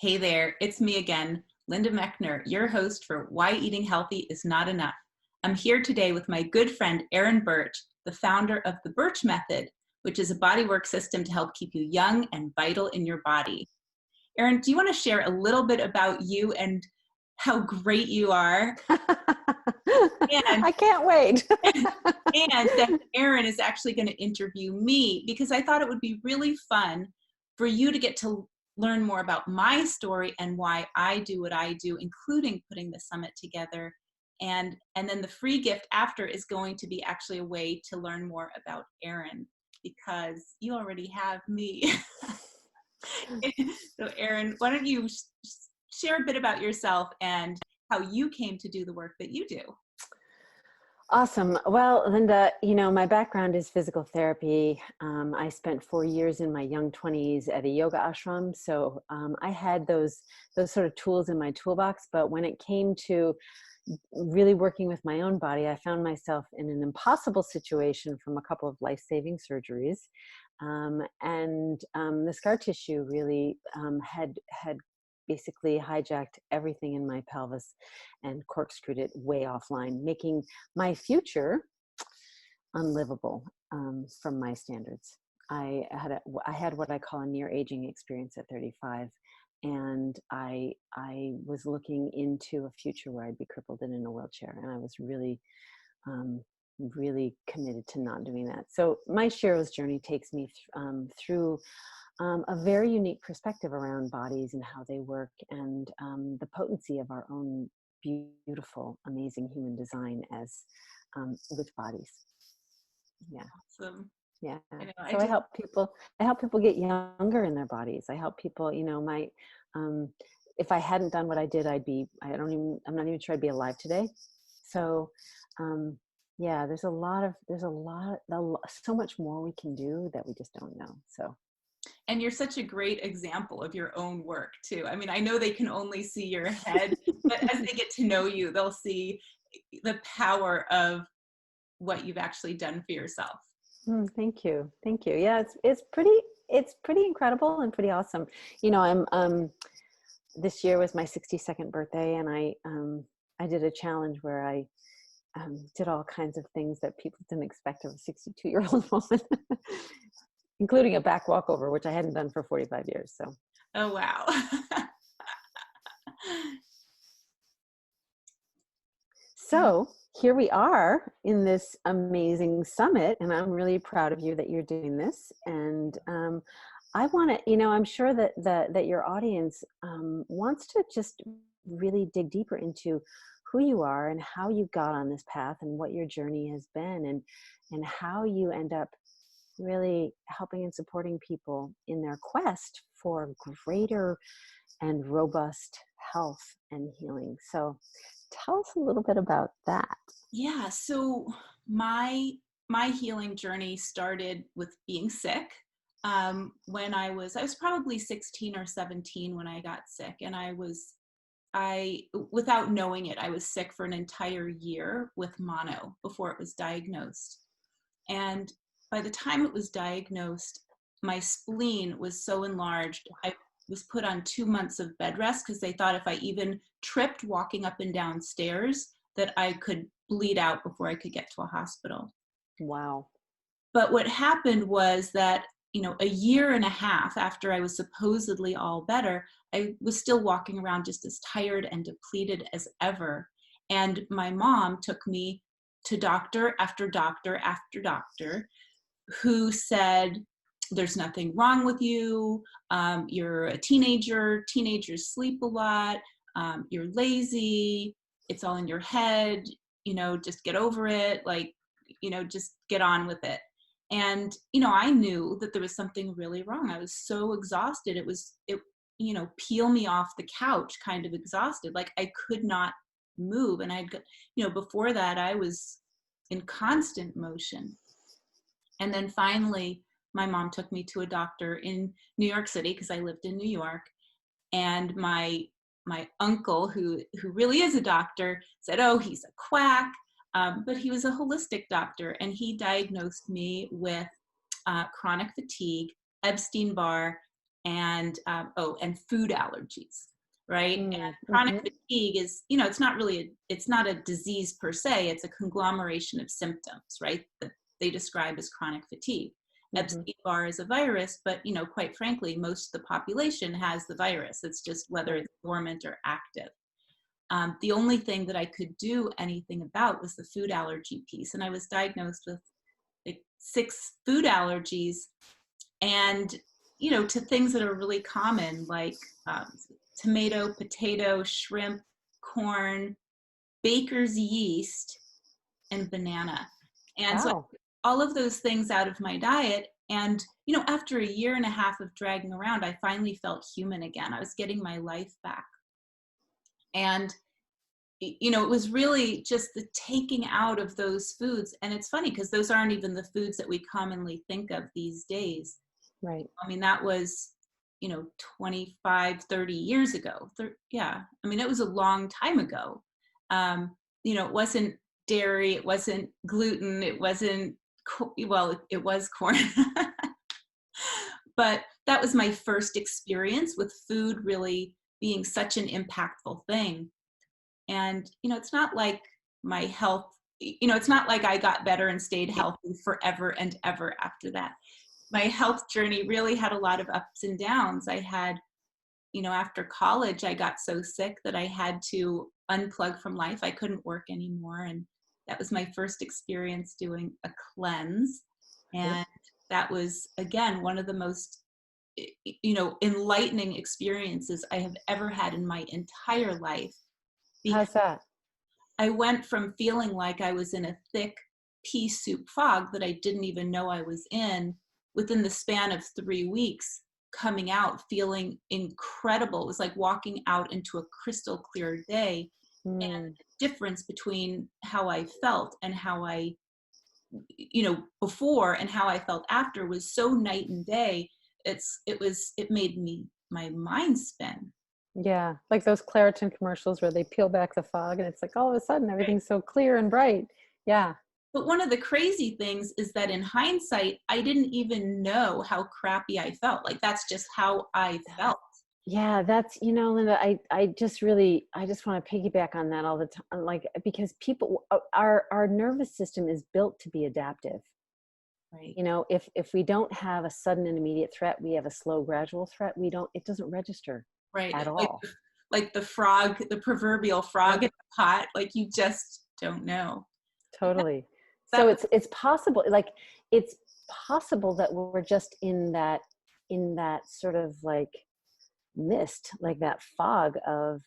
Hey there, it's me again, Linda Mechner, your host for Why Eating Healthy is Not Enough. I'm here today with my good friend, Erin Birch, the founder of the Birch Method, which is a bodywork system to help keep you young and vital in your body. Erin, do you want to share a little bit about you and how great you are? And, I can't wait. and then Erin is actually going to interview me because I thought it would be really fun for you to get to learn more about my story and why I do what I do, including putting the summit together. And then the free gift after is going to be actually a way to learn more about Erin because you already have me. So Erin, why don't you share a bit about yourself and how you came to do the work that you do? Awesome. Well, Linda, my background is physical therapy. I spent 4 years in my young 20s at a yoga ashram. So I had those sort of tools in my toolbox. But when it came to really working with my own body, I found myself in an impossible situation from a couple of life-saving surgeries. The scar tissue really had basically hijacked everything in my pelvis and corkscrewed it way offline, making my future unlivable from my standards. I had what I call a near aging experience at 35, and I was looking into a future where I'd be crippled and in a wheelchair, and I was really really committed to not doing that. So my Shero's journey takes me through a very unique perspective around bodies and how they work, and the potency of our own beautiful, amazing human design as with bodies. Yeah. Awesome. Yeah. I know, So I help people get younger in their bodies. I help people, if I hadn't done what I did, I'm not even sure I'd be alive today. So, yeah, there's so much more we can do that we just don't know. So. And you're such a great example of your own work too. I mean, I know they can only see your head, but as they get to know you, they'll see the power of what you've actually done for yourself. Thank you. Yeah, it's pretty incredible and pretty awesome. I'm this year was my 62nd birthday, and I did a challenge where I did all kinds of things that people didn't expect of a 62-year-old woman, including a back walkover, which I hadn't done for 45 years. So. Oh, wow. So here we are in this amazing summit, and I'm really proud of you that you're doing this. And I want to, I'm sure that your audience wants to just really dig deeper into who you are and how you got on this path and what your journey has been, and how you end up really helping and supporting people in their quest for greater and robust health and healing. So tell us a little bit about that. Yeah, so my healing journey started with being sick. When I was probably 16 or 17 when I got sick, and without knowing it, I was sick for an entire year with mono before it was diagnosed. And by the time it was diagnosed, my spleen was so enlarged, I was put on 2 months of bed rest because they thought if I even tripped walking up and down stairs that I could bleed out before I could get to a hospital. Wow. But what happened was that, a year and a half after I was supposedly all better, I was still walking around just as tired and depleted as ever. And my mom took me to doctor after doctor after doctor who said, there's nothing wrong with you. You're a teenager. Teenagers sleep a lot. You're lazy. It's all in your head. Just get over it. Just get on with it. And, I knew that there was something really wrong. I was so exhausted. It peel me off the couch kind of exhausted. Like I could not move. And before that I was in constant motion. And then finally, my mom took me to a doctor in New York City because I lived in New York. And my uncle, who really is a doctor, said, oh, he's a quack. But he was a holistic doctor, and he diagnosed me with chronic fatigue, Epstein-Barr, and and food allergies, right? And Mm, chronic mhm, fatigue is, it's not really it's not a disease per se. It's a conglomeration of symptoms, right? That they describe as chronic fatigue. mhm. Epstein-Barr is a virus, but quite frankly, most of the population has the virus. It's just whether Right. it's dormant or active. The only thing that I could do anything about was the food allergy piece, and I was diagnosed with like 6 food allergies, and to things that are really common like um, tomato, potato, shrimp, corn, baker's yeast, and banana. And so I Wow. took all of those things out of my diet, and after a year and a half of dragging around, I finally felt human again. I was getting my life back. And it was really just the taking out of those foods. And it's funny because those aren't even the foods that we commonly think of these days. Right. I mean, that was, 25, 30 years ago. Yeah. I mean, it was a long time ago. It wasn't dairy, it wasn't gluten, it wasn't, well, it was corn. But that was my first experience with food really being such an impactful thing. And, it's not like my health, it's not like I got better and stayed healthy forever and ever after that. My health journey really had a lot of ups and downs. I had, after college, I got so sick that I had to unplug from life. I couldn't work anymore. And that was my first experience doing a cleanse. Right. And that was, again, one of the most, enlightening experiences I have ever had in my entire life. Because How's that? I went from feeling like I was in a thick pea soup fog that I didn't even know I was in within the span of 3 weeks, coming out feeling incredible. It was like walking out into a crystal clear day. And Mm. the difference between how I felt and how I, before and how I felt after was so night and day. It made my mind spin. Yeah, like those Claritin commercials where they peel back the fog and it's like all of a sudden everything's so clear and bright. Yeah. But one of the crazy things is that in hindsight, I didn't even know how crappy I felt. Like that's just how I That, felt. yeah, that's, Linda, I just want to piggyback on that all the time. Like, because people, our nervous system is built to be adaptive. Right. If we don't have a sudden and immediate threat, we have a slow, gradual threat. It doesn't register Right. at Like all. like the frog, the proverbial Yep. frog in the pot. Like you just don't know. But Totally. that So was it's possible that we're just in that sort of like mist, like that fog of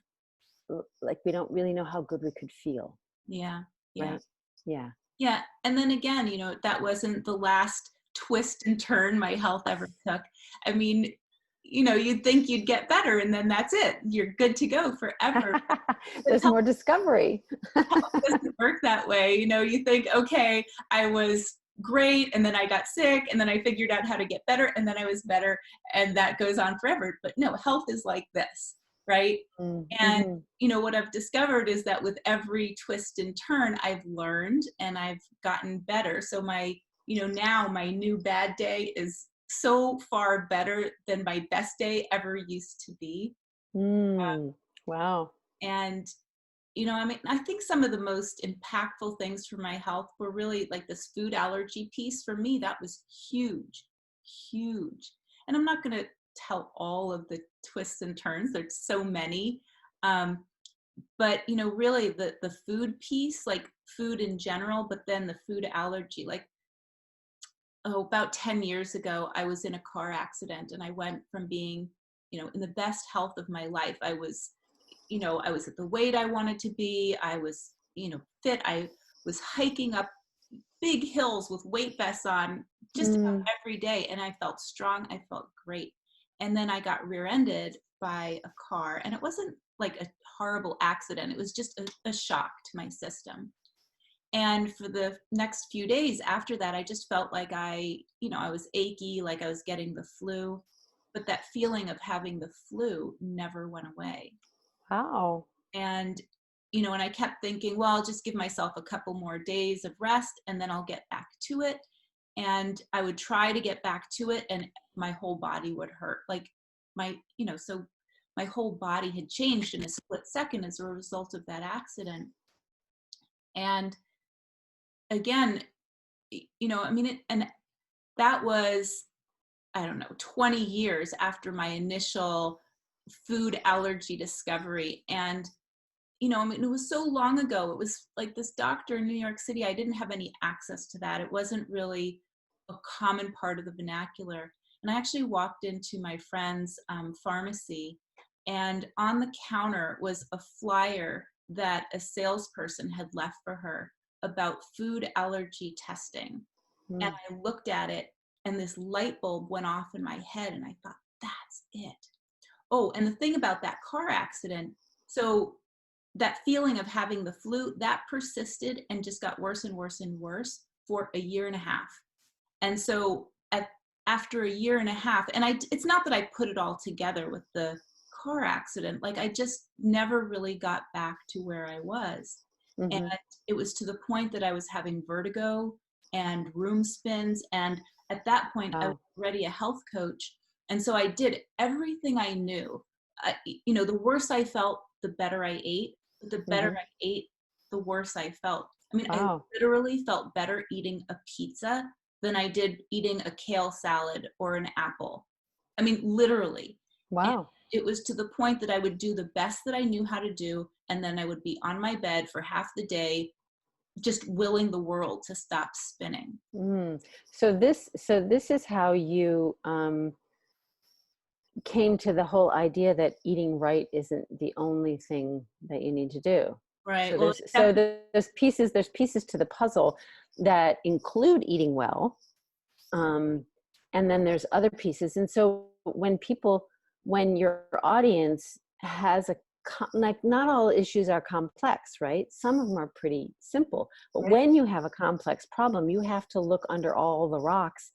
like we don't really know how good we could feel, yeah. Yeah. right? Yeah. Yeah. And then again, that wasn't the last twist and turn my health ever took. I mean, you'd think you'd get better and then that's it. You're good to go forever. But There's more discovery. health doesn't work that way. You think, okay, I was great and then I got sick and then I figured out how to get better and then I was better and that goes on forever. But no, health is like this, right? And Mm-hmm. what I've discovered is that with every twist and turn, I've learned and I've gotten better. So now my new bad day is so far better than my best day ever used to be. Mm. Wow. And I mean, I think some of the most impactful things for my health were really like this food allergy piece. For me, that was huge, huge. And I'm not going to tell all of the twists and turns. There's so many. Um, but really the food piece, like food in general, but then the food allergy, like, about 10 years ago, I was in a car accident and I went from being, in the best health of my life. I was at the weight I wanted to be. I was, fit. I was hiking up big hills with weight vests on just about Mm. every day. And I felt strong. I felt great. And then I got rear-ended by a car. And it wasn't like a horrible accident. It was just a shock to my system. And for the next few days after that, I just felt like I was achy, like I was getting the flu. But that feeling of having the flu never went away. Wow. And and I kept thinking, well, I'll just give myself a couple more days of rest and then I'll get back to it. And I would try to get back to it and my whole body would hurt. Like so my whole body had changed in a split second as a result of that accident. And again, I mean, and that was, I don't know, 20 years after my initial food allergy discovery. And, I mean, it was so long ago. It was like this doctor in New York City. I didn't have any access to that. It wasn't really a common part of the vernacular. And I actually walked into my friend's pharmacy, and on the counter was a flyer that a salesperson had left for her about food allergy testing. And Mm. I looked at it, and this light bulb went off in my head, and I thought, that's it. Oh, and the thing about that car accident, so that feeling of having the flu, that persisted and just got worse and worse and worse for a year and a half. And so after a year and a half, and it's not that I put it all together with the car accident, like I just never really got back to where I was. And Mm-hmm. it was to the point that I was having vertigo and room spins. And at that point, I was Wow. already a health coach. And so I did everything I knew. The worse I felt, the better I ate. But the better Mm-hmm. I ate, the worse I felt. I mean, I Wow. literally felt better eating a pizza than I did eating a kale salad or an apple. I mean, literally. And Wow. it was to the point that I would do the best that I knew how to do, and then I would be on my bed for half the day, just willing the world to stop spinning. Mm. So this is how you came to the whole idea that eating right isn't the only thing that you need to do. Right. So Well, there's so there's pieces to the puzzle that include eating well, um, and then there's other pieces. And so when your audience has like, not all issues are complex, right? Some of them are pretty simple, but right. when you have a complex problem, you have to look under all the rocks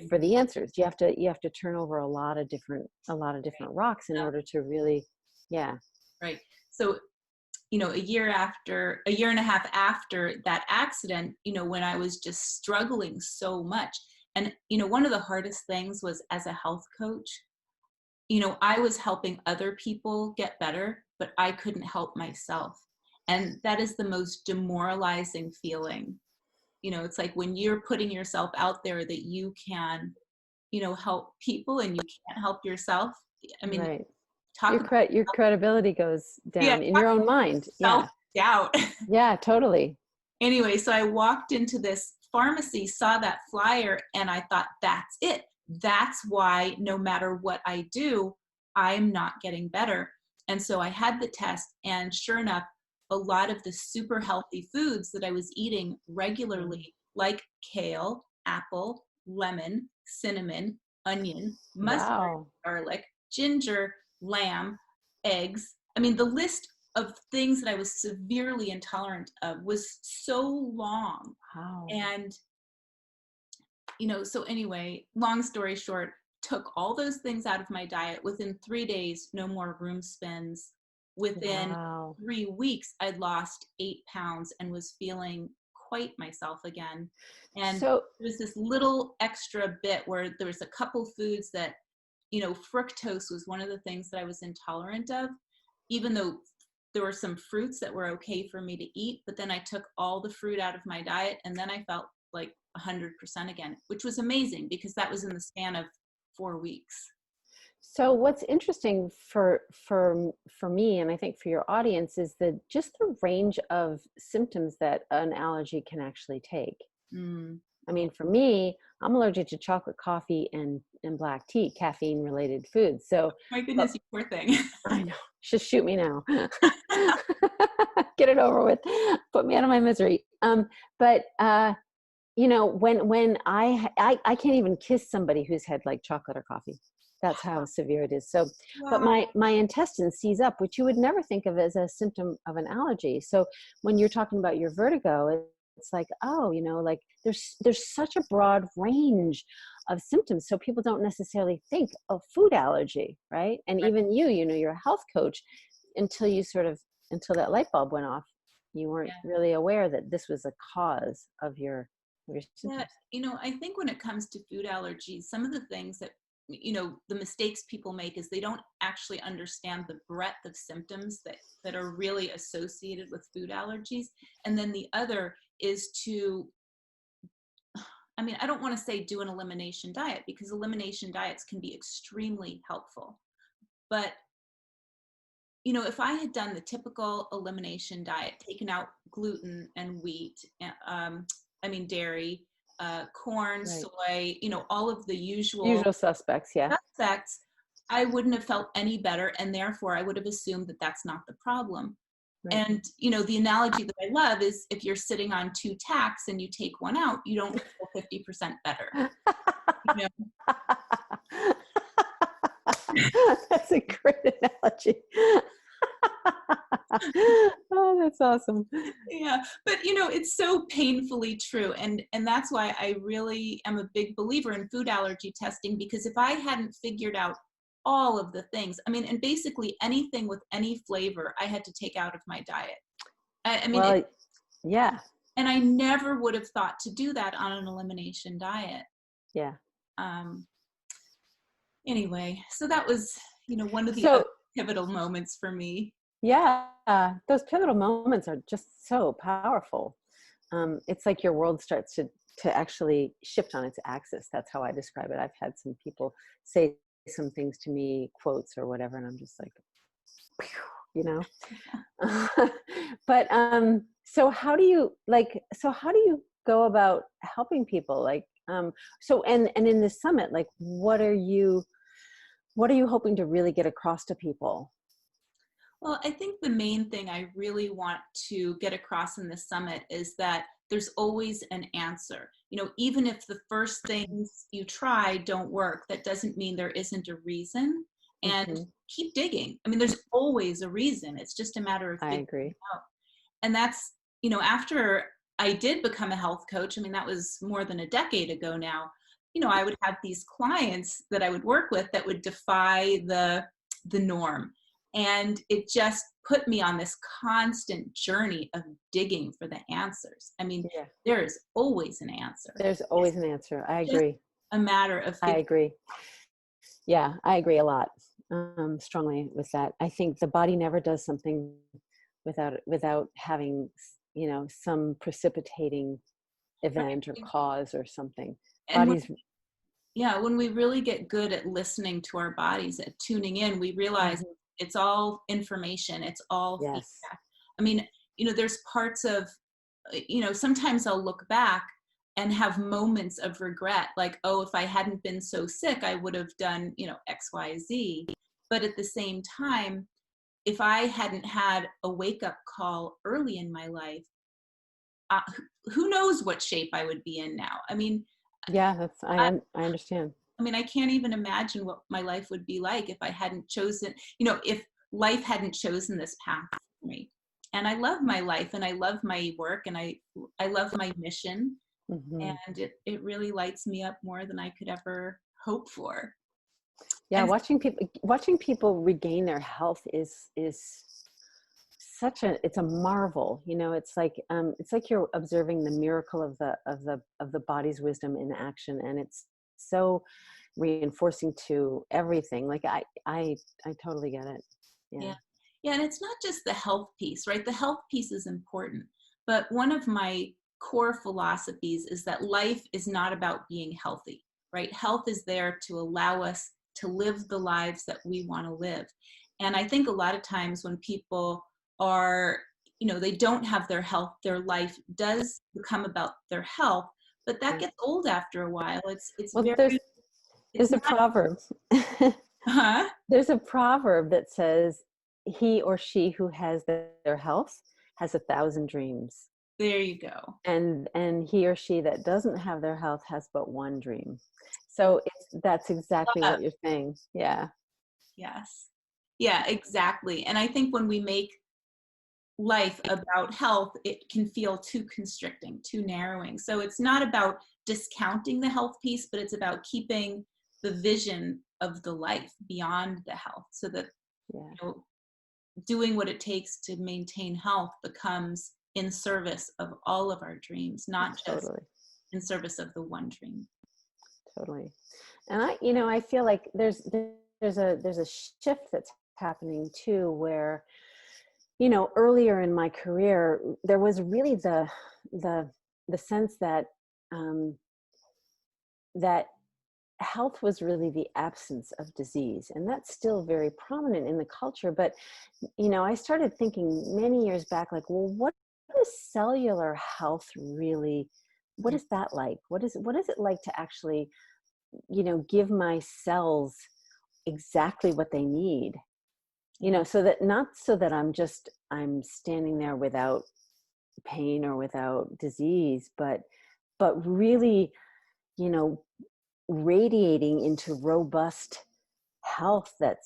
for the answers. You have to turn over a lot of different rocks in order to really, yeah. Right. So, a year and a half after that accident, when I was just struggling so much. And, one of the hardest things was, as a health coach, I was helping other people get better, but I couldn't help myself. And that is the most demoralizing feeling. It's like when you're putting yourself out there that you can, help people and you can't help yourself. I mean, Right. talk about, Your credibility goes yeah, down in talk your own mind. about Yeah. self-doubt. Yeah, totally. Anyway, so I walked into this pharmacy, saw that flyer, and I thought, that's it. That's why no matter what I do, I'm not getting better. And so I had the test, and sure enough, a lot of the super healthy foods that I was eating Mm. regularly, like kale, apple, lemon, cinnamon, onion, mustard, Wow. garlic, ginger, lamb, eggs. I mean, the list of things that I was severely intolerant of was so long. Wow. And, so anyway, long story short, took all those things out of my diet. Within 3 days, no more room spins. Within Wow. 3 weeks, I'd lost 8 pounds and was feeling quite myself again. And So, there was this little extra bit where there was a couple foods that, fructose was one of the things that I was intolerant of, even though there were some fruits that were okay for me to eat, but then I took all the fruit out of my diet, and then I felt like 100% again, which was amazing because that was in the span of 4 weeks. so what's interesting for me, and I think for your audience, is just the range of symptoms that an allergy can actually take. Mm. I mean, for me, I'm allergic to chocolate, coffee, and black tea, caffeine related foods. So, My but goodness, you poor thing. I know, just shoot me now. Get it over with. Put me out of my misery. But when I can't even kiss somebody who's had like chocolate or coffee. That's how severe it is. So, but Wow. my intestines seize up, which you would never think of as a symptom of an allergy. So when you're talking about your vertigo, it's like, oh, like there's such a broad range of symptoms. So people don't necessarily think of food allergy, right? And Right. even you're a health coach, until that light bulb went off, you weren't Yeah. really aware that this was a cause of your Yeah. symptoms. I think when it comes to food allergies, some of the things that the mistakes people make is they don't actually understand the breadth of symptoms that are really associated with food allergies. And then the other is to, I don't want to say do an elimination diet, because elimination diets can be extremely helpful. But, if I had done the typical elimination diet, taken out gluten and wheat, dairy, corn, Right. soy, all of the usual Usual suspects. Yeah. suspects, I wouldn't have felt any better. And therefore, I would have assumed that that's not the problem. Right. And, the analogy that I love is if you're sitting on two tacks and you take one out, you don't feel 50% better. You know? That's a great analogy. Oh, that's awesome. Yeah, but it's so painfully true. And that's why I really am a big believer in food allergy testing, because if I hadn't figured out all of the things, and basically anything with any flavor, I had to take out of my diet. Well, yeah. And I never would have thought to do that on an elimination diet. Yeah. Anyway, so that was, one of the other pivotal moments for me. Yeah, those pivotal moments are just so powerful. It's like your world starts to actually shift on its axis. That's how I describe it. I've had some people say some things to me, quotes or whatever, and I'm just like, But so how do you go about helping people? And in this summit, like, what are you hoping to really get across to people? Well, I think the main thing I really want to get across in this summit is that there's always an answer. Even if the first things you try don't work, that doesn't mean there isn't a reason. And Mm-hmm. keep digging. There's always a reason. It's just a matter of I figuring agree. it out. And that's, after I did become a health coach, that was more than a decade ago now. I would have these clients that I would work with that would defy the norm. And it just put me on this constant journey of digging for the answers. Yeah. There is always an answer. There's always an answer. I agree. A matter of I agree. Yeah, I agree a lot, strongly with that. I think the body never does something without having, some precipitating event or cause or something. And Bodies. when we really get good at listening to our bodies, at tuning in, we realize it's all information. It's all Yes. feedback. There's parts of, sometimes I'll look back and have moments of regret, like, oh, if I hadn't been so sick, I would have done, X, Y, Z. But at the same time, if I hadn't had a wake-up call early in my life, who knows what shape I would be in now? Yeah, I understand. I can't even imagine what my life would be like if I hadn't chosen, if life hadn't chosen this path for me. And I love my life and I love my work and I love my mission. Mm-hmm. And it really lights me up more than I could ever hope for. Yeah, And watching people regain their health is it's a marvel. It's like you're observing the miracle of the body's wisdom in action, and it's so reinforcing to everything. Like I totally get it. Yeah. And it's not just the health piece, right? The health piece is important, but one of my core philosophies is that life is not about being healthy, right? Health is there to allow us to live the lives that we want to live. And I think a lot of times when people are, they don't have their health, their life does become about their health, but that gets old after a while. There's a proverb. Huh? There's a proverb that says, he or she who has their health has 1,000 dreams. There you go. And he or she that doesn't have their health has but one dream. So that's exactly what you're saying. Yeah. Yes. Yeah, exactly. And I think when we make life about health, it can feel too constricting, too narrowing. So it's not about discounting the health piece, but it's about keeping the vision of the life beyond the health, so that doing what it takes to maintain health becomes in service of all of our dreams, not just in service of the one dream. Totally. And I feel like there's a shift that's happening too, where, earlier in my career, there was really the sense that, um, that health was really the absence of disease, and that's still very prominent in the culture. But I started thinking many years back, like, well, what is cellular health really? What Mm, is that like? What is it like to actually, give my cells exactly what they need? yeah. So that, not so that I'm standing there without pain or without disease, but really, you know, radiating into robust health that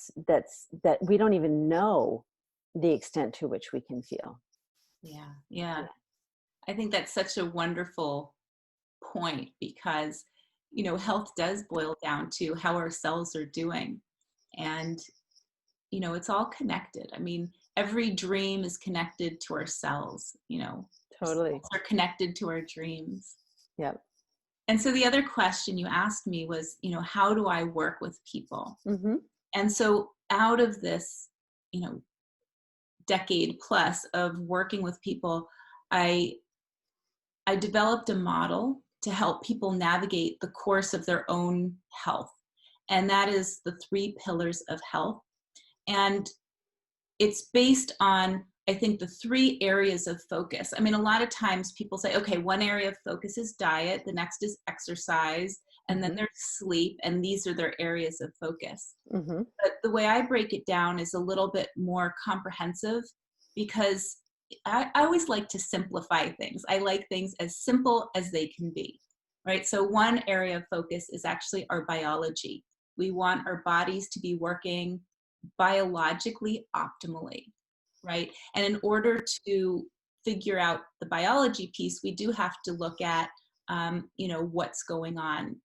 we don't even know the extent to which we can feel. Yeah. Yeah. Yeah. I think that's such a wonderful point because, health does boil down to how our cells are doing. And, it's all connected. I mean, every dream is connected to our cells, our Totally. cells are connected to our dreams. Yep. And so the other question you asked me was, how do I work with people? Mm-hmm. And so out of this, you know, decade plus of working with people, I I developed a model to help people navigate the course of their own health. And that is the 3 pillars of health. And it's based on, I think, the 3 areas of focus. I mean, a lot of times people say, okay, one area of focus is diet, the next is exercise, and then Mm-hmm. there's sleep, and these are their areas of focus. Mm-hmm. But the way I break it down is a little bit more comprehensive because I always like to simplify things. I like things as simple as they can be, right? So one area of focus is actually our biology. We want our bodies to be working biologically optimally, right? And in order to figure out the biology piece, we do have to look at, what's going on.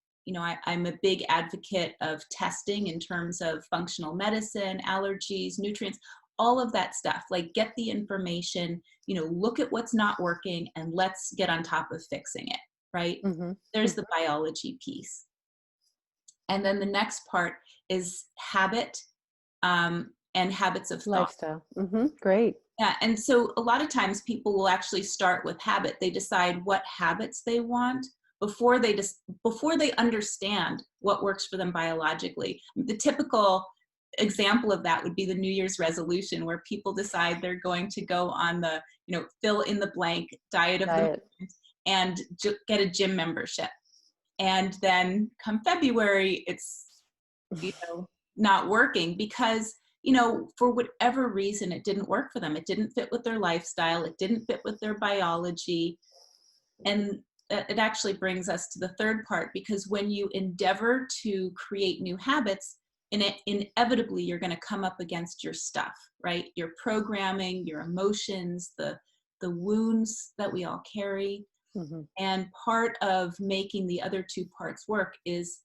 I'm a big advocate of testing in terms of functional medicine, allergies, nutrients, all of that stuff. Like, get the information, look at what's not working, and let's get on top of fixing it, right? Mm-hmm. There's the Mm-hmm. biology piece. And then the next part is habit, and habits of thought. Lifestyle. Mm-hmm. Great. Yeah, and so a lot of times people will actually start with habit. They decide what habits they want before they understand what works for them biologically. The typical example of that would be the New Year's resolution, where people decide they're going to go on the, fill in the blank diet of the Diet. month and get a gym membership. And then come February, it's, you know, not working because, for whatever reason, it didn't work for them. It didn't fit with their lifestyle. It didn't fit with their biology. And it actually brings us to the third part, because when you endeavor to create new habits, inevitably you're going to come up against your stuff, right? Your programming, your emotions, the wounds that we all carry. Mm-hmm. And part of making the other 2 parts work is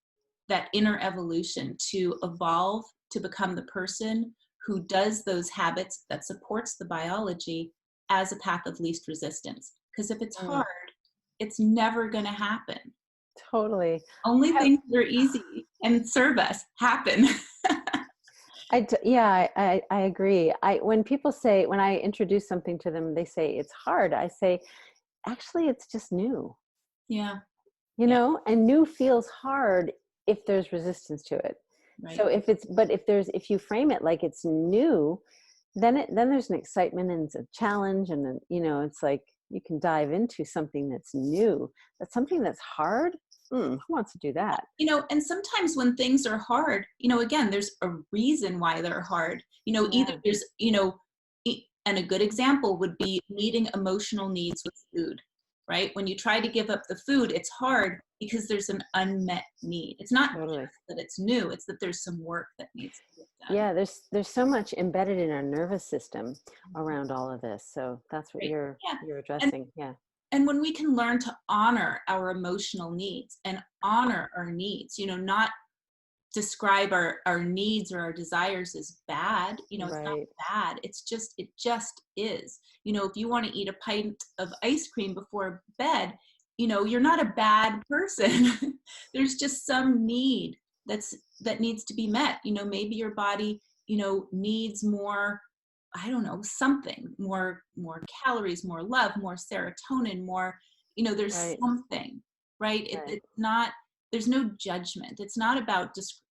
that inner evolution to evolve to become the person who does those habits that supports the biology as a path of least resistance. Because if it's Mm. hard, it's never going to happen. Totally. Only things that are easy and serve us happen. Yeah, I agree. When people say, when I introduce something to them, they say it's hard. I say, actually, it's just new, Yeah, yeah, and new feels hard if there's resistance to it. right. So if you frame it like it's new, then there's an excitement and it's a challenge, and then, it's like you can dive into something that's new. But something that's hard, who wants to do that? And sometimes when things are hard, again, there's a reason why they're hard. Either Yeah, there's, and a good example would be meeting emotional needs with food, right? When you try to give up the food, it's hard because there's an unmet need. It's not totally. just that it's new, it's that there's some work that needs to get done. Yeah, there's so much embedded in our nervous system around all of this. So that's what Right. Yeah. you're And addressing. Yeah. and when we can learn to honor our emotional needs and honor our needs, not describe our needs or our desires as bad. It's not Right. bad. It just is. If you want to eat a pint of ice cream before bed, you're not a bad person. There's just some need that needs to be met. Maybe your body, needs more, I don't know, something more calories, more love, more serotonin, more, there's Right. something, right? Right. It's not, there's no judgment. It's not about just,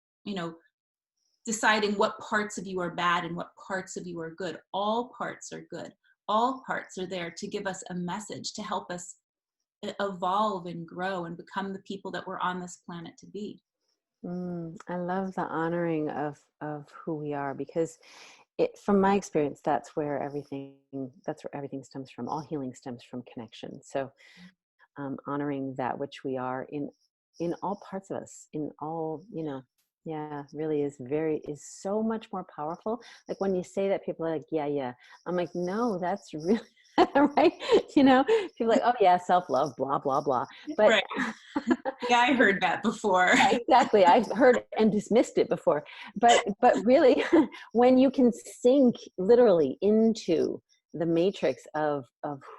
deciding what parts of you are bad and what parts of you are good. All parts are good. All parts are there to give us a message, to help us evolve and grow and become the people that we're on this planet to be. I love the honoring of who we are, because from my experience, that's where everything stems from. All healing stems from connection. So honoring that which we are in all parts of us, in all, yeah, really is so much more powerful. Like when you say that, people are like, yeah. I'm like, no, that's really right. People are like, oh yeah, self-love, blah, blah, blah. But Right. Yeah, I heard that before. yeah, exactly. I've heard and dismissed it before. But really, when you can sink literally into the matrix of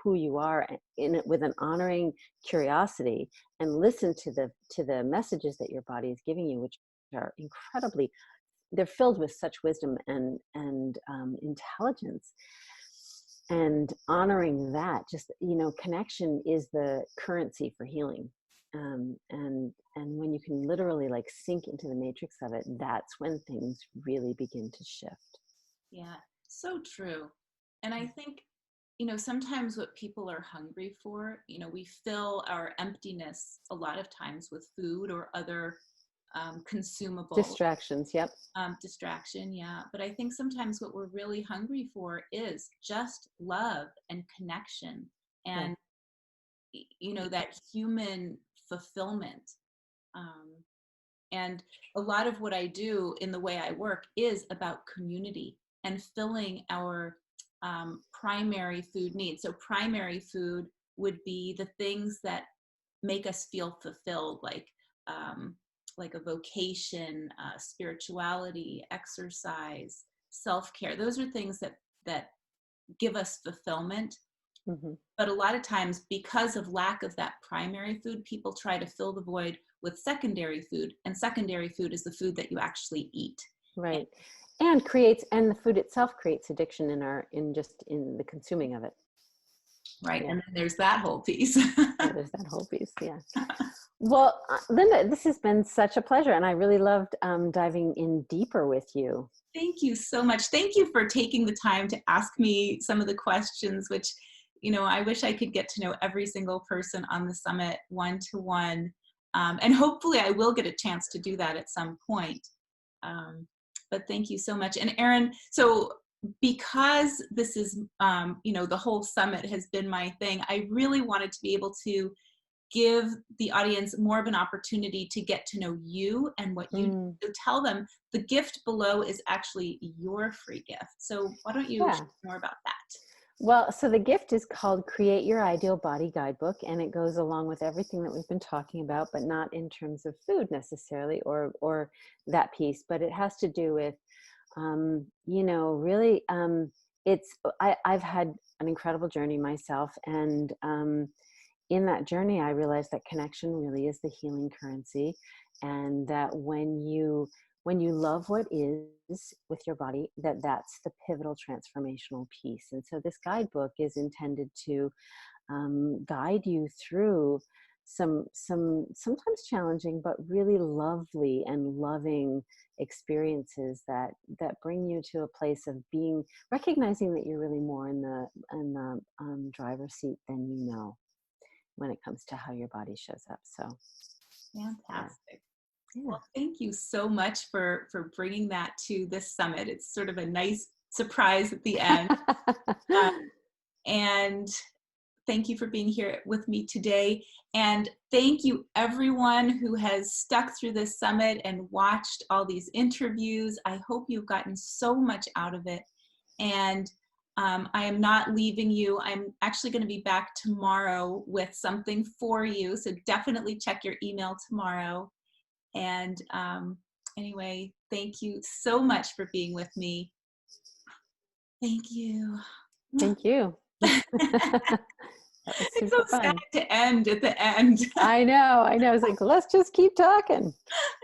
who you are in it with an honoring curiosity, and listen to the messages that your body is giving you, which are incredibly, they're filled with such wisdom and intelligence, and honoring that, just, connection is the currency for healing. And when you can literally like sink into the matrix of it, that's when things really begin to shift. Yeah, so true. And I think, sometimes what people are hungry for, we fill our emptiness a lot of times with food or other consumable Distractions, yep. distraction. Yeah. But I think sometimes what we're really hungry for is just love and connection Yeah. and, that human fulfillment. Um, And a lot of what I do in the way I work is about community and filling our primary food needs. So primary food would be the things that make us feel fulfilled, like a vocation, spirituality, exercise, self-care. Those are things that give us fulfillment. Hmm. But a lot of times, because of lack of that primary food, people try to fill the void with secondary food, and secondary food is the food that you actually eat. Right. And the food itself creates addiction in the consuming of it. Right. Yeah. And then there's that whole piece. Yeah, there's that whole piece. Yeah. Well, Linda, this has been such a pleasure, and I really loved diving in deeper with you. Thank you so much. Thank you for taking the time to ask me some of the questions, which, I wish I could get to know every single person on the summit one-to-one. And hopefully I will get a chance to do that at some point. But thank you so much. And Erin, so because this is, the whole summit has been my thing, I really wanted to be able to give the audience more of an opportunity to get to know you and what you do. So tell them the gift below is actually your free gift. So why don't you Yeah. share more about that? Well, so the gift is called Create Your Ideal Body Guidebook, and it goes along with everything that we've been talking about, but not in terms of food necessarily, or that piece, but it has to do with, really, I've had an incredible journey myself, and in that journey, I realized that connection really is the healing currency, and that when you love what is with your body, that's the pivotal transformational piece. And so this guidebook is intended to guide you through some sometimes challenging but really lovely and loving experiences that bring you to a place of recognizing that you're really more in the driver's seat than when it comes to how your body shows up. So Fantastic. yeah. Well, thank you so much for bringing that to this summit. It's sort of a nice surprise at the end. And thank you for being here with me today. And thank you everyone who has stuck through this summit and watched all these interviews. I hope you've gotten so much out of it. And I am not leaving you. I'm actually going to be back tomorrow with something for you. So definitely check your email tomorrow. And anyway, thank you so much for being with me. Thank you. Thank you. That was It's super so sad fun. to end at the end. I know. I know. It's like, let's just keep talking.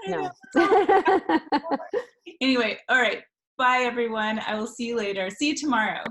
I know. No. That's all we have. Anyway, all right. Bye, everyone. I will see you later. See you tomorrow.